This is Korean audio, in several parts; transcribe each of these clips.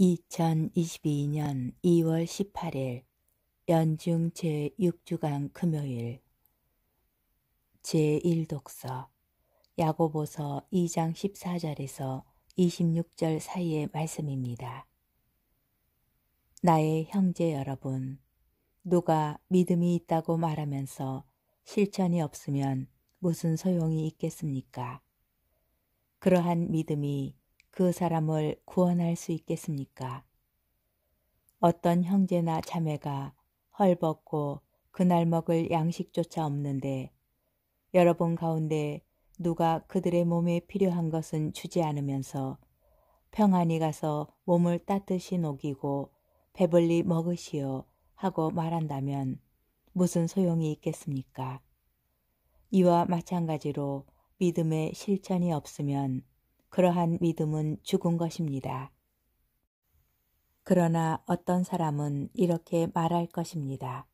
2022년 2월 18일 연중 제6주간 금요일 제1독서 야고보서 2장 14절에서 26절 사이의 말씀입니다. 나의 형제 여러분, 누가 믿음이 있다고 말하면서 실천이 없으면 무슨 소용이 있겠습니까? 그러한 믿음이 그 사람을 구원할 수 있겠습니까? 어떤 형제나 자매가 헐벗고 그날 먹을 양식조차 없는데 여러분 가운데 누가 그들의 몸에 필요한 것은 주지 않으면서 평안히 가서 몸을 따뜻이 녹이고 배불리 먹으시오 하고 말한다면 무슨 소용이 있겠습니까? 이와 마찬가지로 믿음에 실천이 없으면 그러한 믿음은 죽은 것입니다. 그러나 어떤 사람은 이렇게 말할 것입니다.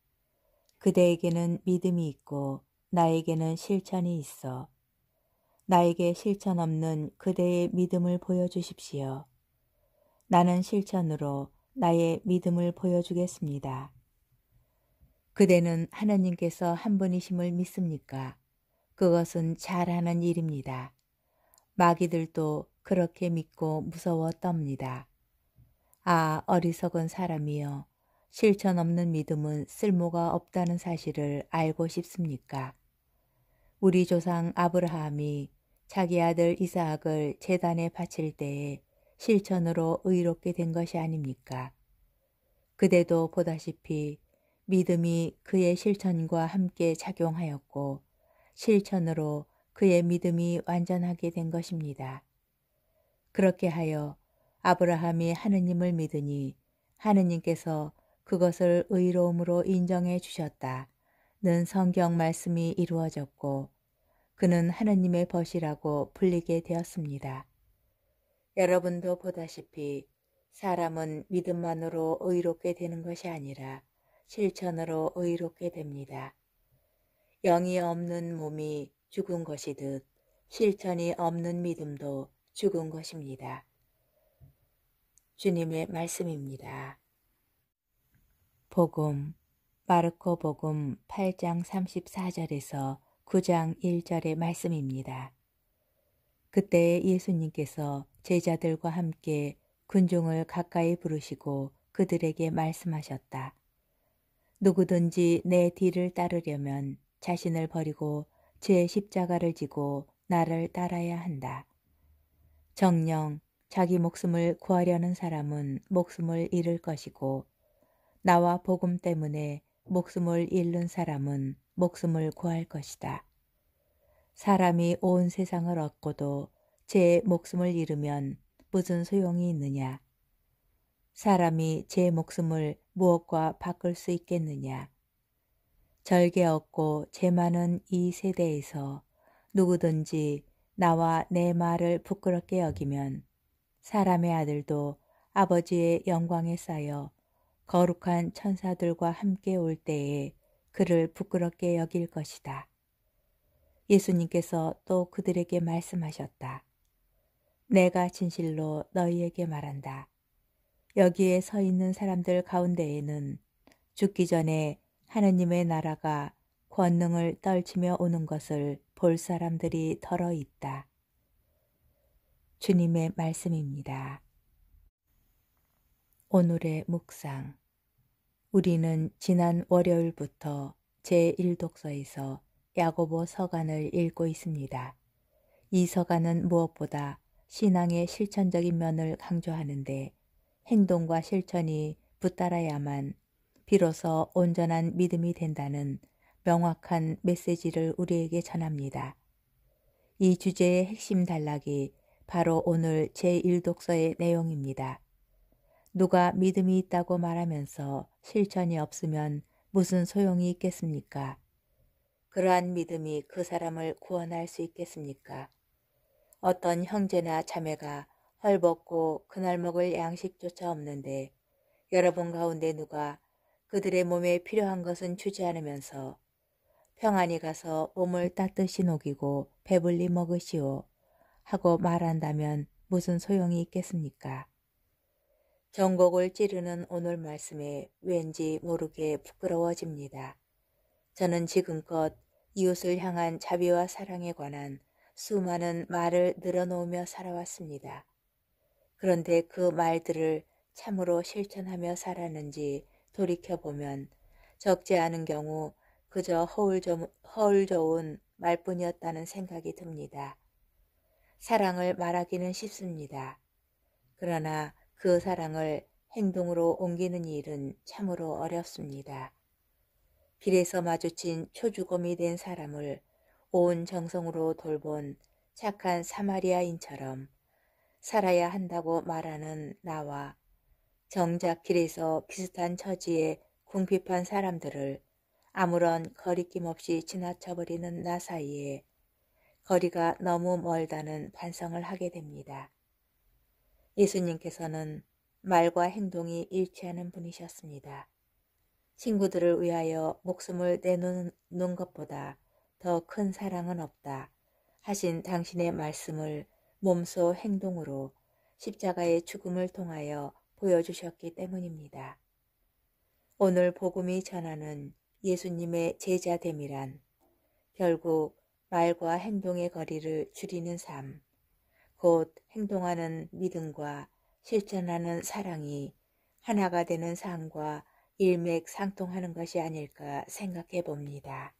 그대에게는 믿음이 있고 나에게는 실천이 있어. 나에게 실천 없는 그대의 믿음을 보여주십시오. 나는 실천으로 나의 믿음을 보여주겠습니다. 그대는 하느님께서 한 분이심을 믿습니까? 그것은 잘하는 일입니다. 마귀들도 그렇게 믿고 무서워 떱니다. 아, 어리석은 사람이여, 실천 없는 믿음은 쓸모가 없다는 사실을 알고 싶습니까? 우리 조상 아브라함이 자기 아들 이삭을 제단에 바칠 때에 실천으로 의롭게 된 것이 아닙니까? 그대도 보다시피 믿음이 그의 실천과 함께 작용하였고 실천으로 그의 믿음이 완전하게 된 것입니다. 그렇게 하여 아브라함이 하느님을 믿으니 하느님께서 그것을 의로움으로 인정해 주셨다는 성경 말씀이 이루어졌고 그는 하느님의 벗이라고 불리게 되었습니다. 여러분도 보다시피 사람은 믿음만으로 의롭게 되는 것이 아니라 실천으로 의롭게 됩니다. 영이 없는 몸이 죽은 것이듯 실천이 없는 믿음도 죽은 것입니다. 주님의 말씀입니다. 복음, 마르코 복음 8장 34절에서 9장 1절의 말씀입니다. 그때 예수님께서 제자들과 함께 군중을 가까이 부르시고 그들에게 말씀하셨다. 누구든지 내 뒤를 따르려면 자신을 버리고 제 십자가를 지고 나를 따라야 한다. 정녕 자기 목숨을 구하려는 사람은 목숨을 잃을 것이고 나와 복음 때문에 목숨을 잃는 사람은 목숨을 구할 것이다. 사람이 온 세상을 얻고도 제 목숨을 잃으면 무슨 소용이 있느냐? 사람이 제 목숨을 무엇과 바꿀 수 있겠느냐? 절개 없고 재 많은 이 세대에서 누구든지 나와 내 말을 부끄럽게 여기면 사람의 아들도 아버지의 영광에 쌓여 거룩한 천사들과 함께 올 때에 그를 부끄럽게 여길 것이다. 예수님께서 또 그들에게 말씀하셨다. 내가 진실로 너희에게 말한다. 여기에 서 있는 사람들 가운데에는 죽기 전에 하느님의 나라가 권능을 떨치며 오는 것을 볼 사람들이 덜어 있다. 주님의 말씀입니다. 오늘의 묵상. 우리는 지난 월요일부터 제1독서에서 야고보 서간을 읽고 있습니다. 이 서간은 무엇보다 신앙의 실천적인 면을 강조하는데 행동과 실천이 붙따라야만 비로소 온전한 믿음이 된다는 명확한 메시지를 우리에게 전합니다. 이 주제의 핵심 단락이 바로 오늘 제1독서의 내용입니다. 누가 믿음이 있다고 말하면서 실천이 없으면 무슨 소용이 있겠습니까? 그러한 믿음이 그 사람을 구원할 수 있겠습니까? 어떤 형제나 자매가 헐벗고 그날 먹을 양식조차 없는데 여러분 가운데 누가 그들의 몸에 필요한 것은 주지 않으면서 평안히 가서 몸을 따뜻이 녹이고 배불리 먹으시오 하고 말한다면 무슨 소용이 있겠습니까? 전곡을 찌르는 오늘 말씀에 왠지 모르게 부끄러워집니다. 저는 지금껏 이웃을 향한 자비와 사랑에 관한 수많은 말을 늘어놓으며 살아왔습니다. 그런데 그 말들을 참으로 실천하며 살았는지 돌이켜보면 적지 않은 경우 그저 허울 좋은 말뿐이었다는 생각이 듭니다. 사랑을 말하기는 쉽습니다. 그러나 그 사랑을 행동으로 옮기는 일은 참으로 어렵습니다. 길에서 마주친 초주검이 된 사람을 온 정성으로 돌본 착한 사마리아인처럼 살아야 한다고 말하는 나와 정작 길에서 비슷한 처지에 궁핍한 사람들을 아무런 거리낌 없이 지나쳐버리는 나 사이에 거리가 너무 멀다는 반성을 하게 됩니다. 예수님께서는 말과 행동이 일치하는 분이셨습니다. 친구들을 위하여 목숨을 내놓는 것보다 더 큰 사랑은 없다 하신 당신의 말씀을 몸소 행동으로 십자가의 죽음을 통하여 보여주셨기 때문입니다. 오늘 복음이 전하는 예수님의 제자됨이란 결국 말과 행동의 거리를 줄이는 삶, 곧 행동하는 믿음과 실천하는 사랑이 하나가 되는 삶과 일맥상통하는 것이 아닐까 생각해 봅니다.